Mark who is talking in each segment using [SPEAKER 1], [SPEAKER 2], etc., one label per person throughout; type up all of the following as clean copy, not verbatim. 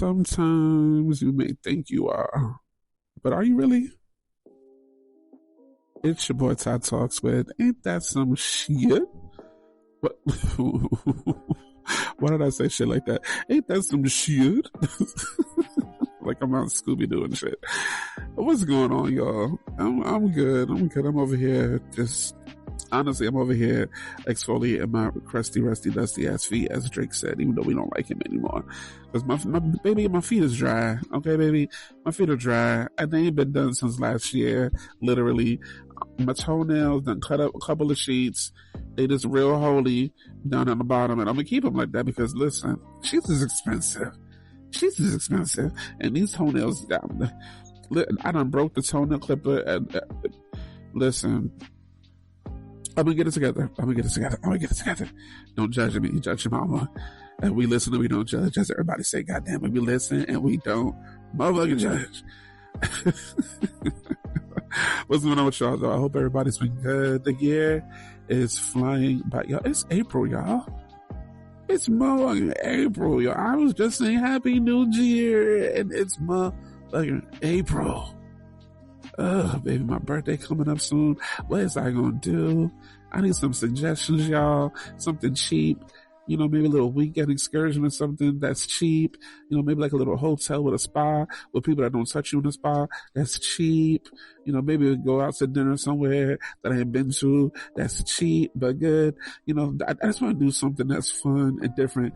[SPEAKER 1] Sometimes you may think you are, but are you really? It's your boy Todd Talks with Ain't That Some Shit? What? Why did I say shit like that? Ain't that some shit? Like I'm on Scooby-Doo and shit. What's going on, y'all? I'm good. I'm over here honestly, I'm over here exfoliating my crusty, rusty, dusty ass feet, as Drake said, even though we don't like him anymore. Because my feet is dry. Okay, baby? My feet are dry. And they ain't been done since last year, literally. My toenails done cut up a couple of sheets. They just real holy down on the bottom. And I'm going to keep them like that because, listen, sheets is expensive. Sheets is expensive. And these toenails, I done broke the toenail clipper. Listen, I'm gonna get it together. Don't judge me. You judge your mama. And we listen and we don't judge. As everybody say, goddamn it, we listen and we don't motherfucking judge. What's going on with y'all, though? I hope everybody's been good. The year is flying by. Y'all, it's April, y'all. It's motherfucking April, y'all. I was just saying Happy New Year, and it's motherfucking April. Baby, my birthday coming up soon. What is I gonna do? I need some suggestions, y'all. Something cheap. You know, maybe a little weekend excursion or something that's cheap. You know, maybe like a little hotel with a spa with people that don't touch you in the spa. That's cheap. You know, maybe we go out to dinner somewhere that I ain't been to. That's cheap, but good. You know, I just want to do something that's fun and different.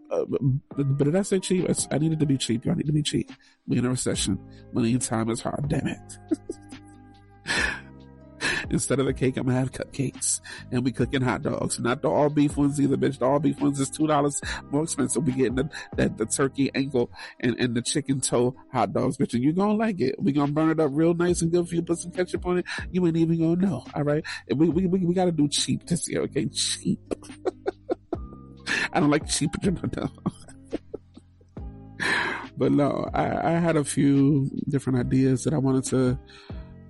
[SPEAKER 1] But did I say cheap? I needed to be cheap. Y'all need to be cheap. We in a recession. Money and time is hard. Damn it. Instead of the cake, I'm gonna have cupcakes, and we cooking hot dogs. Not the all beef ones either, bitch. The all beef ones is $2 more expensive. We getting the turkey ankle and the chicken toe hot dogs, bitch. And you gonna like it. We gonna burn it up real nice and good for you. Put some ketchup on it. You ain't even gonna know. All right. And we gotta do cheap this year. Okay, cheap. I don't like cheap, no. But no, I had a few different ideas that I wanted to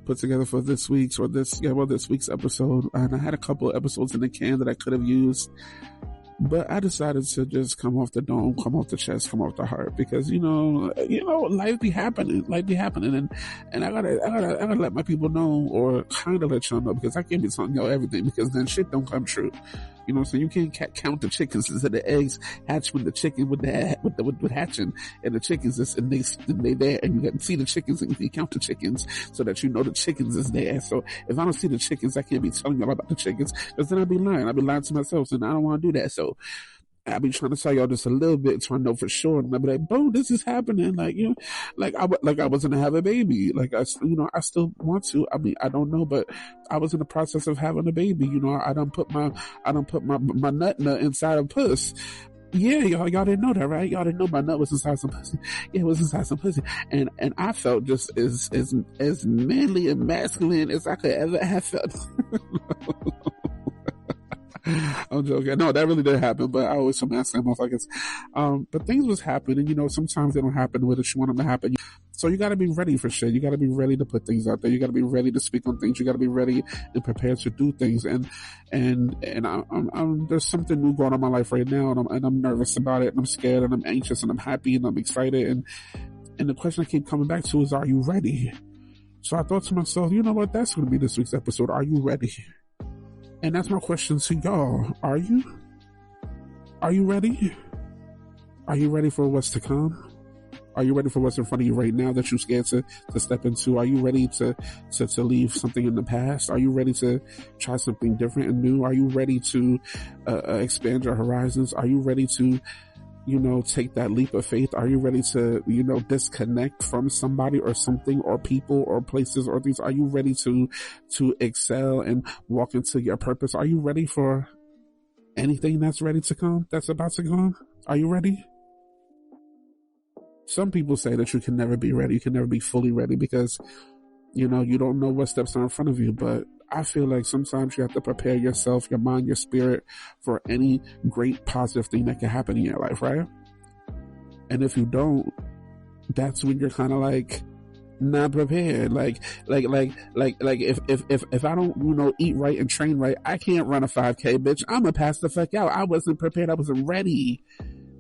[SPEAKER 1] put together for this week's episode, and I had a couple of episodes in the can that I could have used, but I decided to just come off the dome, come off the chest, come off the heart, because you know, life be happening, and I gotta let my people know, or kind of let y'all know, because I can't be telling y'all everything, because then shit don't come true. You know what I'm saying? You can't count the chickens instead of the eggs hatch when the chicken with hatching, and the chickens and they there, and you can see the chickens and you can count the chickens so that you know the chickens is there. So if I don't see the chickens, I can't be telling y'all about the chickens, because then I'd be lying to myself, and I don't want to do that. So I'll be trying to tell y'all just a little bit so I know for sure. And I'll be like, bro, this is happening. Like, you know, I was going to have a baby. Like, I still want to. I mean, I don't know, but I was in the process of having a baby. You know, I done put my nut inside of puss. Yeah, y'all didn't know that, right? Y'all didn't know my nut was inside some pussy. Yeah, it was inside some pussy. And I felt just as manly and masculine as I could ever have felt. I'm joking. No, that really did happen, but I always am asking motherfuckers. But things was happening, you know, sometimes they don't happen with us. You want them to happen. So you gotta be ready for shit. You gotta be ready to put things out there. You gotta be ready to speak on things. You gotta be ready and prepared to do things. And I'm there's something new going on in my life right now, and I'm nervous about it, and I'm scared, and I'm anxious, and I'm happy, and I'm excited. And the question I keep coming back to is, are you ready? So I thought to myself, you know what? That's going to be this week's episode. Are you ready? And that's my question to y'all. Are you? Are you ready? Are you ready for what's to come? Are you ready for what's in front of you right now that you're scared to step into? Are you ready to leave something in the past? Are you ready to try something different and new? Are you ready to expand your horizons? Are you ready to, you know, take that leap of faith? Are you ready to, you know, disconnect from somebody or something or people or places or things? Are you ready to excel and walk into your purpose? Are you ready for anything that's ready to come, that's about to come? Are you ready? Some people say that you can never be ready. You can never be fully ready because, you know, you don't know what steps are in front of you. But I feel like sometimes you have to prepare yourself, your mind, your spirit for any great positive thing that can happen in your life, right? And if you don't, that's when you're kind of like not prepared. Like if I don't, you know, eat right and train right, I can't run a 5K, bitch. I'm gonna pass the fuck out. I wasn't prepared. I wasn't ready.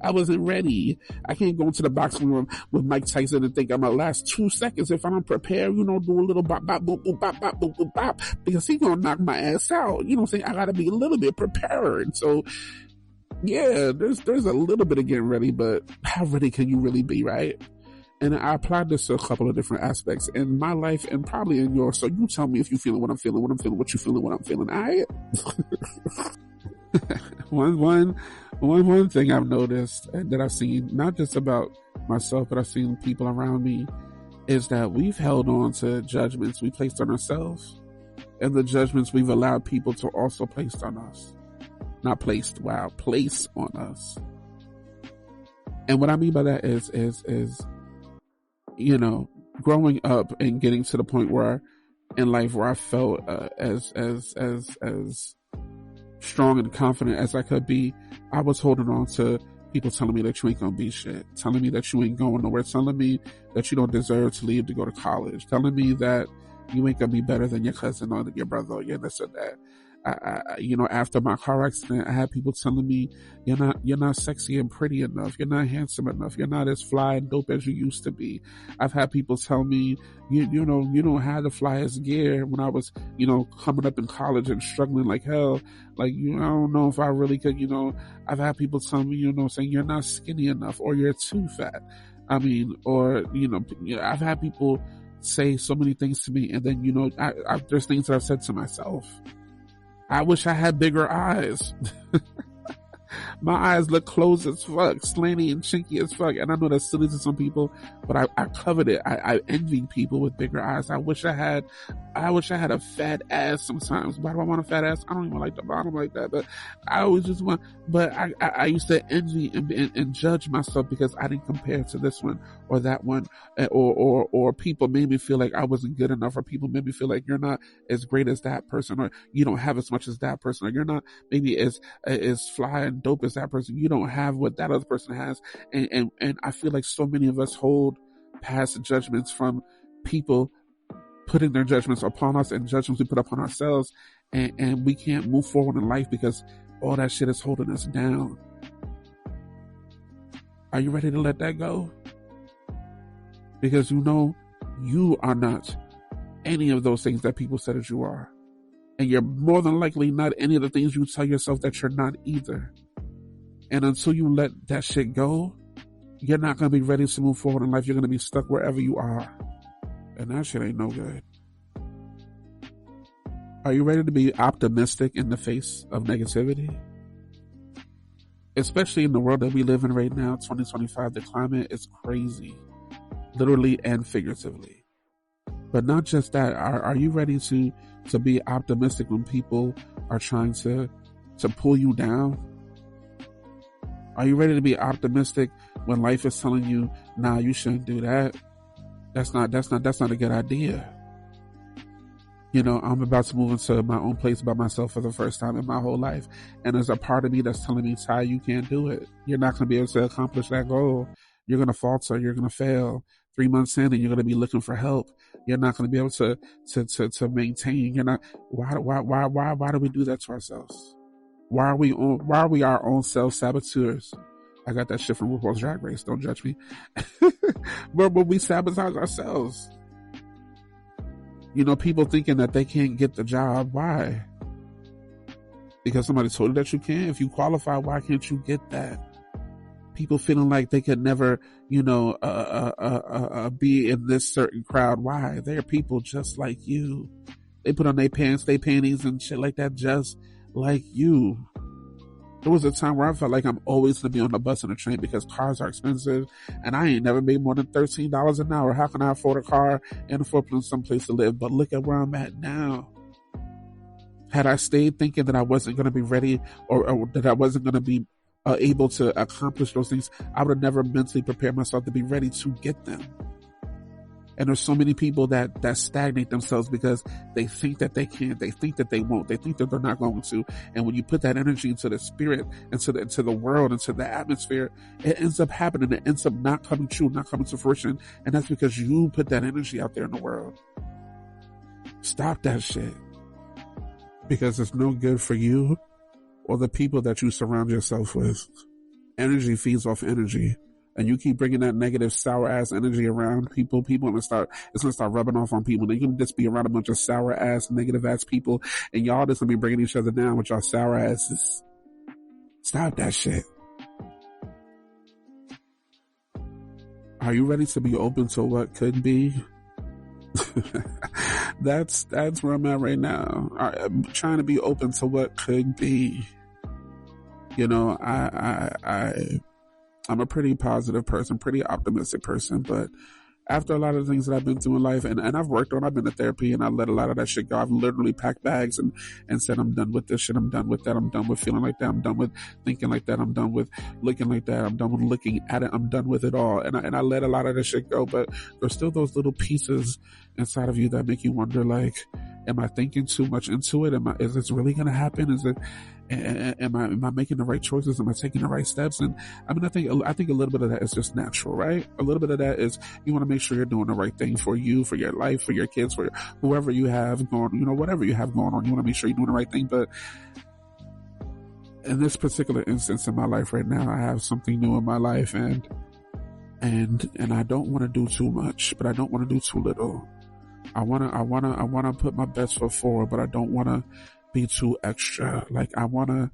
[SPEAKER 1] I wasn't ready. I can't go into the boxing room with Mike Tyson and think I'm gonna last 2 seconds if I don't prepare, do a little bop, bop, boop, boop, bop, bop, boop, boop, bop, because he's gonna knock my ass out. You know what I'm saying? I gotta be a little bit prepared. So, yeah, there's a little bit of getting ready, but how ready can you really be, right? And I applied this to a couple of different aspects in my life and probably in yours. So you tell me if you feeling what I'm feeling, what you feeling, what I'm feeling. All right? One thing I've noticed and that I've seen, not just about myself, but I've seen people around me, is that we've held on to judgments we placed on ourselves and the judgments we've allowed people to also place on us. Not placed, wow, place on us. And what I mean by that is, growing up and getting to the point where in life where I felt as strong and confident as I could be, I was holding on to people telling me that you ain't gonna be shit, telling me that you ain't going nowhere, telling me that you don't deserve to leave to go to college, telling me that you ain't gonna be better than your cousin or your brother or your this or that. After my car accident, I had people telling me, you're not sexy and pretty enough. You're not handsome enough. You're not as fly and dope as you used to be. I've had people tell me, you don't have the flyest gear when I was, coming up in college and struggling like hell. Like, I don't know if I really could, I've had people tell me, saying you're not skinny enough or you're too fat. I mean, or, I've had people say so many things to me. And then, there's things that I've said to myself. I wish I had bigger eyes. My eyes look closed as fuck, slanty and chinky as fuck. And I know that's silly to some people, but I covered it. I envied people with bigger eyes. I wish I had a fat ass sometimes. Why do I want a fat ass? I don't even like the bottom like that, but I always just want, but I used to envy and judge myself because I didn't compare to this one or that one, or people made me feel like I wasn't good enough, or people made me feel like you're not as great as that person, or you don't have as much as that person, or you're not maybe as fly and dope as that person. You don't have what that other person has. And I feel like so many of us hold past judgments from people putting their judgments upon us and judgments we put upon ourselves. And we can't move forward in life because all that shit is holding us down. Are you ready to let that go? Because you are not any of those things that people said that you are. And you're more than likely not any of the things you tell yourself that you're not either. And until you let that shit go, you're not going to be ready to move forward in life. You're going to be stuck wherever you are. And that shit ain't no good. Are you ready to be optimistic in the face of negativity? Especially in the world that we live in right now, 2025, the climate is crazy. Literally and figuratively. But not just that. Are you ready to be optimistic when people are trying to pull you down? Are you ready to be optimistic when life is telling you, nah, you shouldn't do that? That's not a good idea. I'm about to move into my own place by myself for the first time in my whole life. And there's a part of me that's telling me, Ty, you can't do it. You're not going to be able to accomplish that goal. You're going to falter. You're going to fail. 3 months in and you're going to be looking for help. You're not going to be able to maintain. You're not, why do we do that to ourselves? Why are we our own self-saboteurs? I got that shit from RuPaul's Drag Race. Don't judge me. but we sabotage ourselves. People thinking that they can't get the job. Why? Because somebody told you that you can. If you qualify, why can't you get that? People feeling like they could never, be in this certain crowd. Why? They're people just like you. They put on their pants, their panties and shit like that just like you. There was a time where I felt like I'm always going to be on the bus and the train because cars are expensive and I ain't never made more than $13 an hour. How can I afford a car and afford someplace to live? But look at where I'm at now. Had I stayed thinking that I wasn't going to be ready or that I wasn't going to be able to accomplish those things, I would have never mentally prepared myself to be ready to get them. And there's so many people that stagnate themselves because they think that they can't, they think that they won't, they think that they're not going to. And when you put that energy into the spirit, into the world, into the atmosphere, it ends up happening. It ends up not coming true, not coming to fruition. And that's because you put that energy out there in the world. Stop that shit. Because it's no good for you or the people that you surround yourself with. energy feeds off energy. And you keep bringing that negative, sour ass energy around people, it's gonna start rubbing off on people. They can just be around a bunch of sour ass, negative ass people, and y'all just gonna be bringing each other down with y'all sour asses. Stop that shit. Are you ready to be open to what could be? That's where I'm at right now. I'm trying to be open to what could be. You know, I'm a pretty positive person, pretty optimistic person, but after a lot of the things that I've been through in life, and I've been to therapy, and I let a lot of that shit go. I've literally packed bags and said, I'm done with this shit. I'm done with that. I'm done with feeling like that. I'm done with thinking like that. I'm done with looking like that. I'm done with looking at it. I'm done with it all. And I let a lot of this shit go, but there's still those little pieces inside of you that make you wonder, like, am I thinking too much into it? Is this really going to happen? Am I making the right choices? Am I taking the right steps? And I mean, I think a little bit of that is just natural, right? A little bit of that is you want to make sure you're doing the right thing for you, for your life, for your kids, for whoever you have going, you know, whatever you have going on, you want to make sure you're doing the right thing. But in this particular instance in my life right now, I have something new in my life, and I don't want to do too much, but I don't want to do too little. I want to put my best foot forward, but I don't want to be too extra. Like, I want to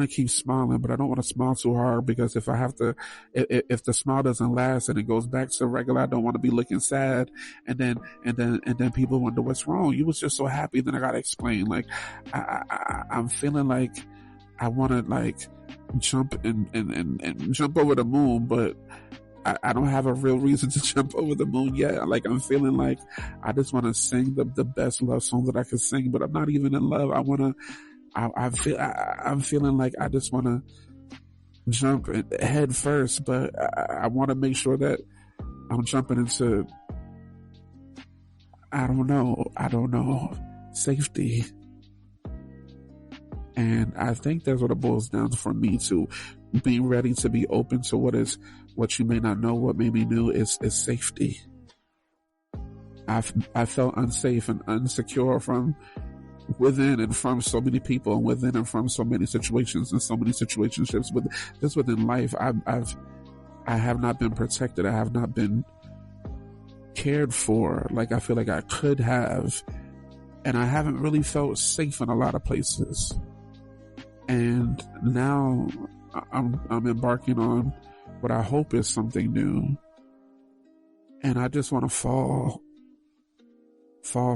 [SPEAKER 1] keep smiling, but I don't want to smile too hard, because if the smile doesn't last and it goes back to regular, I don't want to be looking sad. And then people wonder what's wrong. You was just so happy. Then I got to explain. Like, I'm feeling like I want to like jump and jump over the moon, but I don't have a real reason to jump over the moon yet. Like, I'm feeling like I just want to sing the best love song that I can sing, but I'm not even in love. I'm feeling like I just want to jump head first, but I want to make sure that I'm jumping into, I don't know, safety. And I think that's what it boils down to for me, to being ready to be open to what you may not know, what may be new, is safety. I felt unsafe and insecure from within and from so many people, and within and from so many situations and so many situationships. Just within life, I have not been protected. I have not been cared for like I feel like I could have, and I haven't really felt safe in a lot of places. And now I'm embarking on what I hope is something new, and I just want to fall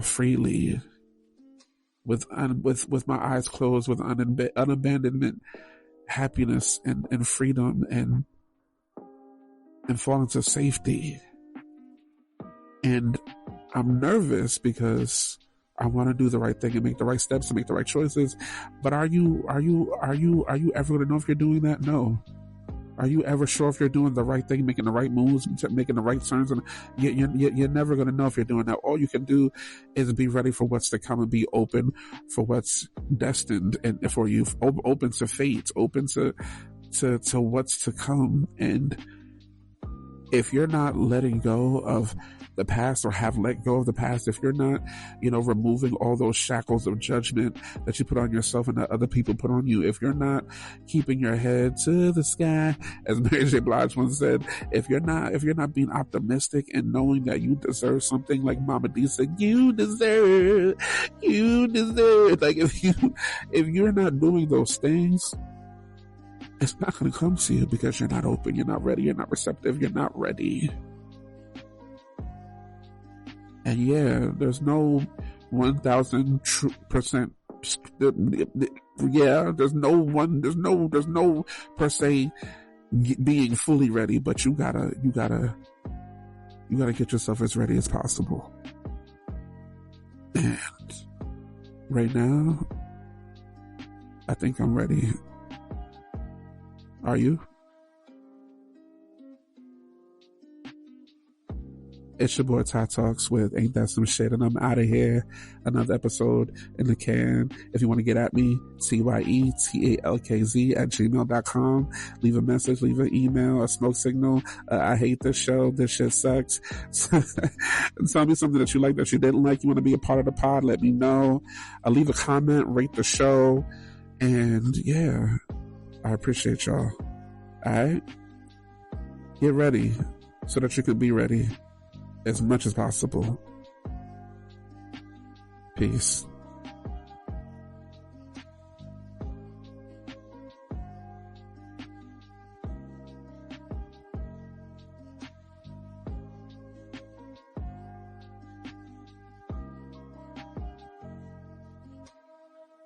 [SPEAKER 1] freely with my eyes closed, with unabandonment, happiness, and freedom, and fall into safety. And I'm nervous because I want to do the right thing and make the right steps and make the right choices. But are you ever going to know if you're doing that? No. Are you ever sure if you're doing the right thing, making the right moves, making the right turns? And you're never going to know if you're doing that. All you can do is be ready for what's to come and be open for what's destined and for you, open to fate, open to what's to come. And if you're not letting go of the past, or have let go of the past, if you're not, removing all those shackles of judgment that you put on yourself and that other people put on you, if you're not keeping your head to the sky, as Mary J. Blige once said, if you're not being optimistic and knowing that you deserve something, like Mama D said, you deserve. Like, if you're not doing those things, it's not going to come to you, because you're not open, you're not ready, you're not receptive, you're not ready. And yeah, there's no 1000%. Yeah, there's no per se being fully ready, but you gotta get yourself as ready as possible. And right now, I think I'm ready. Are you? It's your boy Ty Talks with Ain't That Some Shit, and I'm out of here. Another episode in the can. If you want to get at me, TYETALKZ@gmail.com. Leave a message, leave an email, a smoke signal. I hate this show. This shit sucks. Tell me something that you like, that you didn't like. You want to be a part of the pod, let me know. Leave a comment, rate the show. And yeah, I appreciate y'all. Alright? Get ready so that you can be ready as much as possible. Peace.